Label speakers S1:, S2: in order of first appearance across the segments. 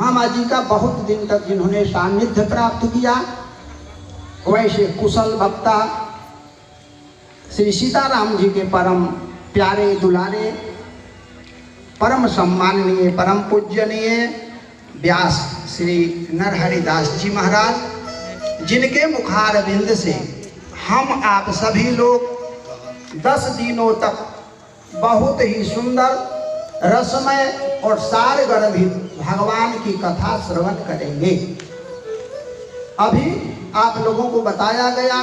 S1: महामाँ जी का बहुत दिन तक जिन्होंने सान्निध्य प्राप्त किया, वैसे कुशल वक्ता श्री सीताराम जी के परम प्यारे दुलारे, परम सम्माननीय, परम पूजनीय व्यास श्री नरहरिदास जी महाराज, जिनके मुखारविंद से हम आप सभी लोग 10 दिनों तक बहुत ही सुंदर, रसमय और सारगर्भित भगवान की कथा श्रवण करेंगे। अभी आप लोगों को बताया गया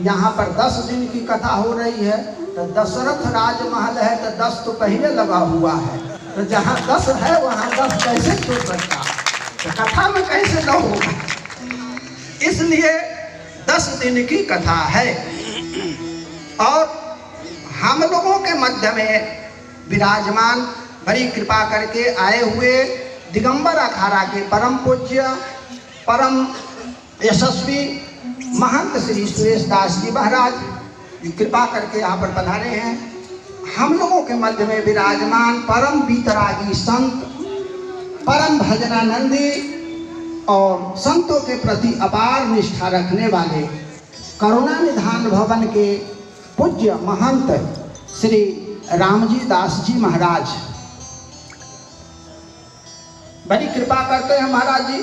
S1: यहाँ पर 10 दिन की कथा हो रही है, तो दशरथ राजमहल है तो 10 तो पहले लगा हुआ है, तो जहाँ 10 है वहाँ 10 कैसे छूट सकता, तो कथा में कैसे न होगा, इसलिए 10 दिन की कथा है। और हम लोगों के मध्य में विराजमान, बड़ी कृपा करके आए हुए दिगंबर अखाड़ा के परम पूज्य, परम यशस्वी महंत श्री सुरेश दास जी महाराज कृपा करके यहाँ पर पधारे हैं। हम लोगों के मध्य में विराजमान परम बीतरागी संत, परम भजनानंदी और संतों के प्रति अपार निष्ठा रखने वाले करुणा निधान भवन के पूज्य महंत श्री रामजी दास जी महाराज बड़ी कृपा करते हैं। महाराज जी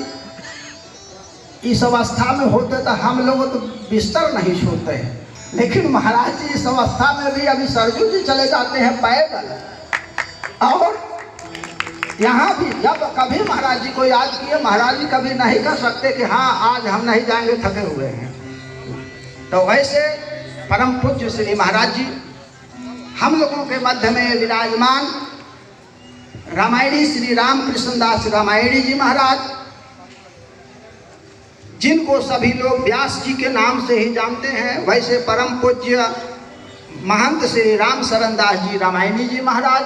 S1: इस अवस्था में होते तो हम लोग तो बिस्तर नहीं सोते हैं, लेकिन महाराज जी इस अवस्था में भी अभी सरजू जी चले जाते हैं पैदल, और यहाँ भी जब कभी महाराज जी को याद किए, महाराज जी कभी नहीं कर सकते कि हाँ आज हम नहीं जाएंगे, थके हुए हैं। तो वैसे परम पूज्य श्री महाराज जी हम लोगों के मध्य में विराजमान रामायणी श्री रामकृष्ण दास रामायणी जी महाराज, जिनको सभी लोग व्यास जी के नाम से ही जानते हैं, वैसे परम पूज्य महंत श्री राम शरण दास जी रामायणी जी महाराज,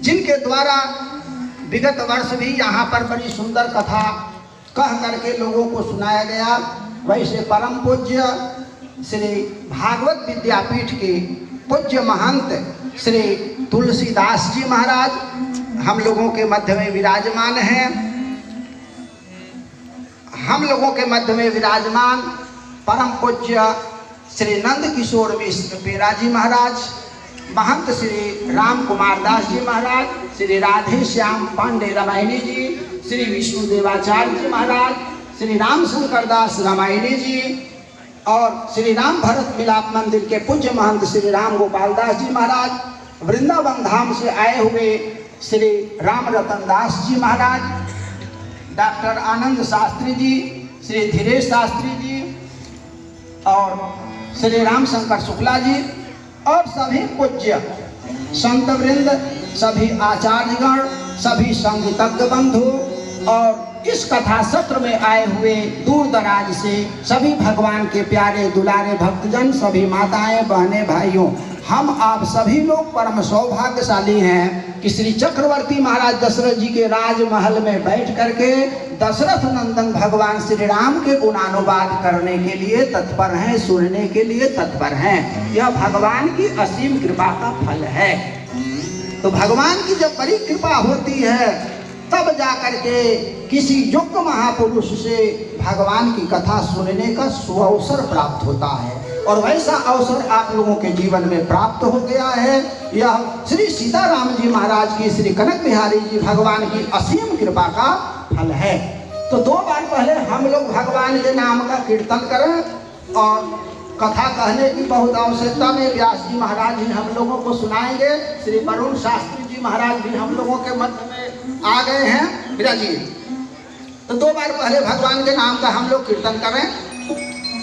S1: जिनके द्वारा विगत वर्ष भी यहाँ पर बड़ी सुंदर कथा कह करके लोगों को सुनाया गया, वैसे परम पूज्य श्री भागवत विद्यापीठ के पूज्य महंत श्री तुलसीदास जी महाराज हम लोगों के मध्य में विराजमान हैं। हम लोगों के मध्य में विराजमान परम पूज्य श्री नंद किशोर मिश्र पेरा जी महाराज, महंत श्री राम कुमार दास जी महाराज, श्री राधे श्याम पांडे रामायणी जी, श्री विष्णु देवाचार्य जी महाराज, श्री रामशंकर दास रामायणी जी और श्री राम भरत मिलाप मंदिर के पूज्य महंत श्री राम गोपाल दास जी महाराज, वृंदावन धाम से आए हुए श्री राम रतन दास जी महाराज, डॉक्टर आनंद शास्त्री जी, श्री धीरेश शास्त्री जी और श्री रामशंकर शुक्ला जी और सभी पूज्य संत वृंद, सभी आचार्यगण, सभी संगीतज्ञ बंधु और इस कथा सत्र में आए हुए दूर दराज से सभी भगवान के प्यारे दुलारे भक्तजन, सभी माताएं बहनें भाइयों, हम आप सभी लोग परम सौभाग्यशाली हैं कि श्री चक्रवर्ती महाराज दशरथ जी के राजमहल में बैठ करके दशरथ नंदन भगवान श्री राम के गुणानुवाद करने के लिए तत्पर हैं, सुनने के लिए तत्पर हैं। यह भगवान की असीम कृपा का फल है। तो भगवान की जब बड़ी कृपा होती है तब जाकर के किसी योग्य महापुरुष से भगवान की कथा सुनने का सुअवसर प्राप्त होता है, और वैसा अवसर आप लोगों के जीवन में प्राप्त हो गया है। यह श्री सीताराम जी महाराज की, श्री कनक बिहारी जी भगवान की असीम कृपा का फल है। तो 2 बार पहले हम लोग भगवान के नाम का कीर्तन करें और कथा कहने की बहुत आवश्यकता में व्यास जी महाराज जी हम लोगों को सुनाएंगे। श्री वरुण शास्त्री जी महाराज भी हम लोगों के मध्य में आ गए हैं विराजिए। तो 2 बार पहले भगवान के नाम का हम लोग कीर्तन करें।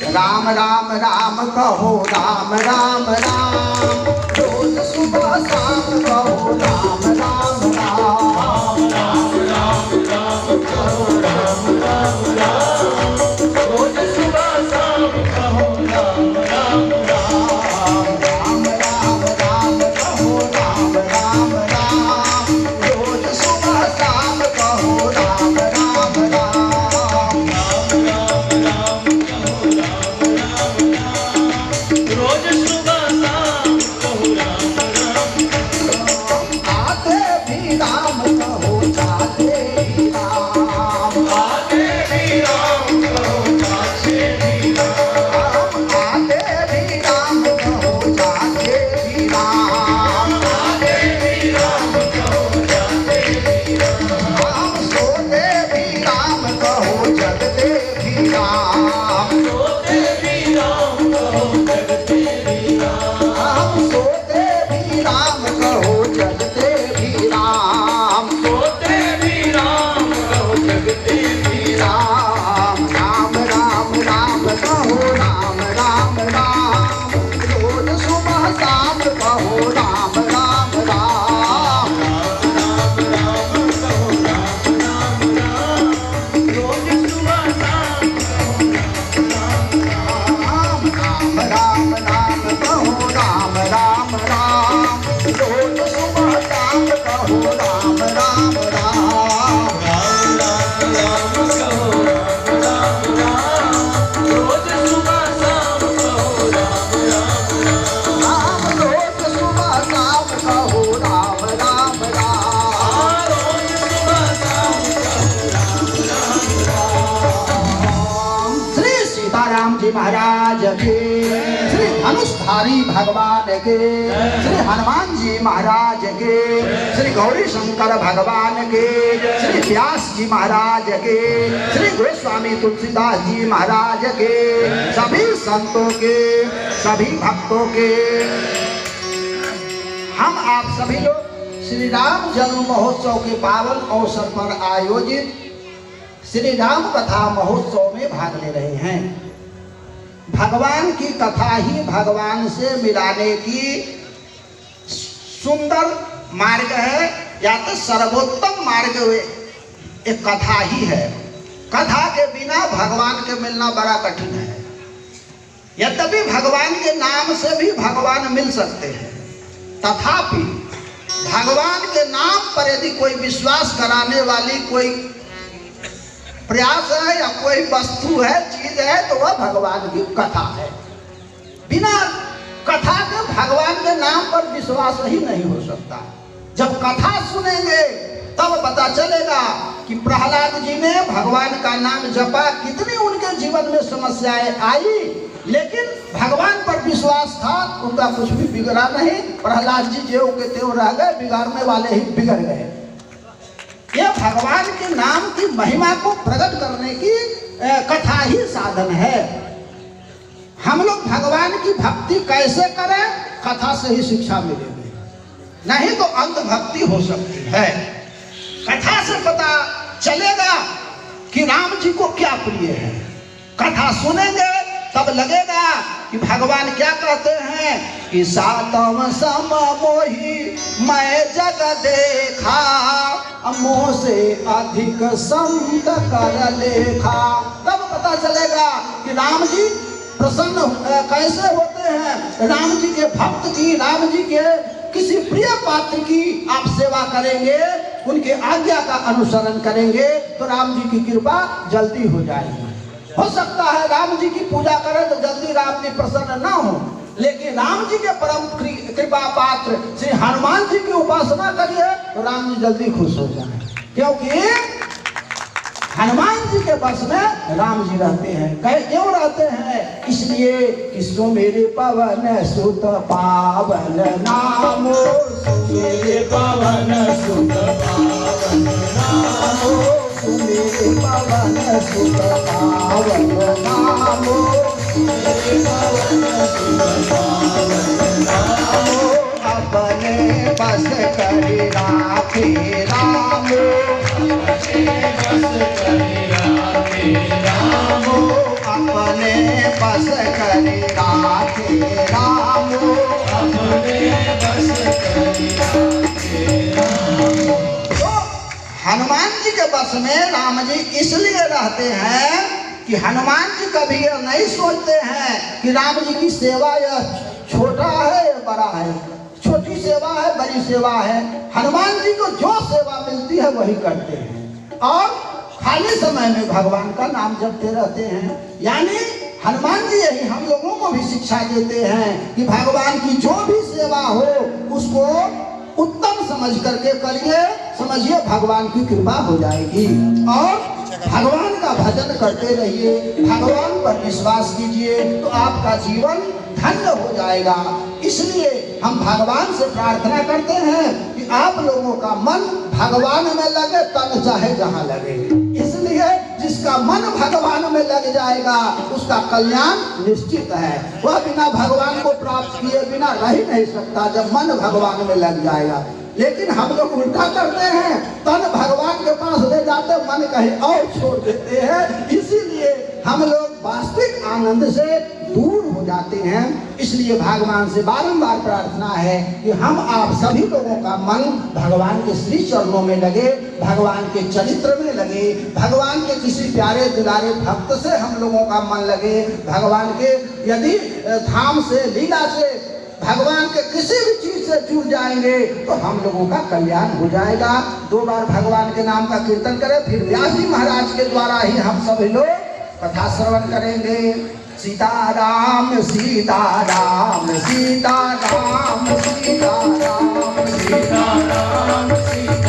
S1: राम राम राम कहो, राम राम राम, रोज सुबह शाम कहो, राम राम राम, राम राम राम कहो, राम राम राम, रोज सुबह शाम कहो, राम राम राम, राम राम राम कहो, राम राम राम, रोज सुबह शाम कहो, राम राम राम, राम राम राम कहो, राम राम राम, रोज सुबह शाम कहो, राम राम राम। आते भी बिहारी भगवान के, श्री हनुमान जी महाराज के, श्री गौरी शंकर भगवान के, श्री व्यास जी महाराज के, श्री गोस्वामी तुलसीदास जी महाराज के, सभी संतों के, सभी भक्तों के, हम आप सभी लोग श्री राम जन्म महोत्सव के पावन अवसर पर आयोजित श्री राम कथा महोत्सव में भाग ले रहे हैं। भगवान की कथा ही भगवान से मिलाने की सुंदर मार्ग है, या तो सर्वोत्तम मार्ग एक कथा ही है। कथा के बिना भगवान के मिलना बड़ा कठिन है। यद्यपि भगवान के नाम से भी भगवान मिल सकते हैं, तथापि भगवान के नाम पर यदि कोई विश्वास कराने वाली कोई प्रयास है या कोई वस्तु है, चीज है, तो वह भगवान की कथा है। बिना कथा के भगवान के नाम पर विश्वास ही नहीं हो सकता। जब कथा सुनेंगे तब पता चलेगा कि प्रहलाद जी ने भगवान का नाम जपा, कितनी उनके जीवन में समस्याएं आई, लेकिन भगवान पर विश्वास था, उनका कुछ भी बिगड़ा नहीं। प्रहलाद जी ज्यों के त्यों रह गए, बिगाड़ने वाले ही बिगड़ गए। यह भगवान के नाम की महिमा को प्रकट करने की कथा ही साधन है। हम लोग भगवान की भक्ति कैसे करें, कथा से ही शिक्षा मिलेगी, नहीं तो अंध भक्ति हो सकती है। कथा से पता चलेगा कि राम जी को क्या प्रिय है। कथा सुनेंगे तब लगेगा कि भगवान क्या कहते हैं कि सातम सम मोही मैं जग देखा, मोह से अधिक संत कर लेखा। तब पता चलेगा कि राम जी प्रसन्न कैसे होते हैं। राम जी के भक्त की, राम जी के किसी प्रिय पात्र की आप सेवा करेंगे, उनके आज्ञा का अनुसरण करेंगे, तो राम जी की कृपा जल्दी हो जाएगी। हो सकता है राम जी की पूजा करें तो जल्दी राम जी प्रसन्न ना हो, लेकिन राम जी के परम कृपा पात्र श्री हनुमान जी की उपासना करिए तो राम जी जल्दी खुश हो जाए, क्योंकि हनुमान जी के बस में राम जी रहते हैं। क्यों रहते हैं? इसलिए कि मेरे पवन सुत पावन नामो, मेरे पवन सुत पावन नामो, मेरे पवन सुत पावन नामो, मेरे पवन सुत पावन नामो, अपने बस करी राखे रामो, अपने बस करी राखे रामो, अपने बस करी राखे रामो, अपने बस करी राखे रामो। हनुमान जी के बस में राम जी इसलिए रहते हैं कि हनुमान जी कभी यह नहीं सोचते हैं कि राम जी की सेवा यह छोटा है या बड़ा है, छोटी सेवा है बड़ी सेवा है। हनुमान जी को जो सेवा मिलती है वही करते हैं और खाली समय में भगवान का नाम जपते रहते हैं। यानी हनुमान जी यही हम लोगों को भी शिक्षा देते हैं कि भगवान की जो भी सेवा हो उसको उत्तम समझ करके करिए, समझिए भगवान की कृपा हो जाएगी। और भगवान का भजन करते रहिए, भगवान पर विश्वास कीजिए तो आपका जीवन धन्य हो जाएगा। इसलिए हम भगवान से प्रार्थना करते हैं कि आप लोगों का मन भगवान में लगे, तन चाहे जहां लगे। इसलिए जिसका मन भगवान में लग जाएगा उसका कल्याण निश्चित है। वह बिना भगवान को प्राप्त किए बिना रह ही नहीं सकता जब मन भगवान में लग जाएगा। लेकिन हम लोग उल्टा करते हैं, तन भगवान के पास ले जाते, मन कहीं और छोड़ देते हैं। इसीलिए हम लोग वास्तविक आनंद से दूर हो जाते हैं। इसलिए भगवान से बारंबार प्रार्थना है कि हम आप सभी लोगों का मन भगवान के श्री चरणों में लगे, भगवान के चरित्र में लगे, भगवान के किसी प्यारे दुलारे भक्त से हम लोगों का मन लगे। भगवान के यदि धाम से, लीला से, भगवान के किसी भी चीज से जुड़ जाएंगे तो हम लोगों का कल्याण हो जाएगा। 2 बार भगवान के नाम का कीर्तन करें, फिर व्यास जी महाराज के द्वारा ही हम सभी लोग कथा श्रवण करेंगे। सीताराम सीताराम सीताराम सीताराम सीताराम सीताराम।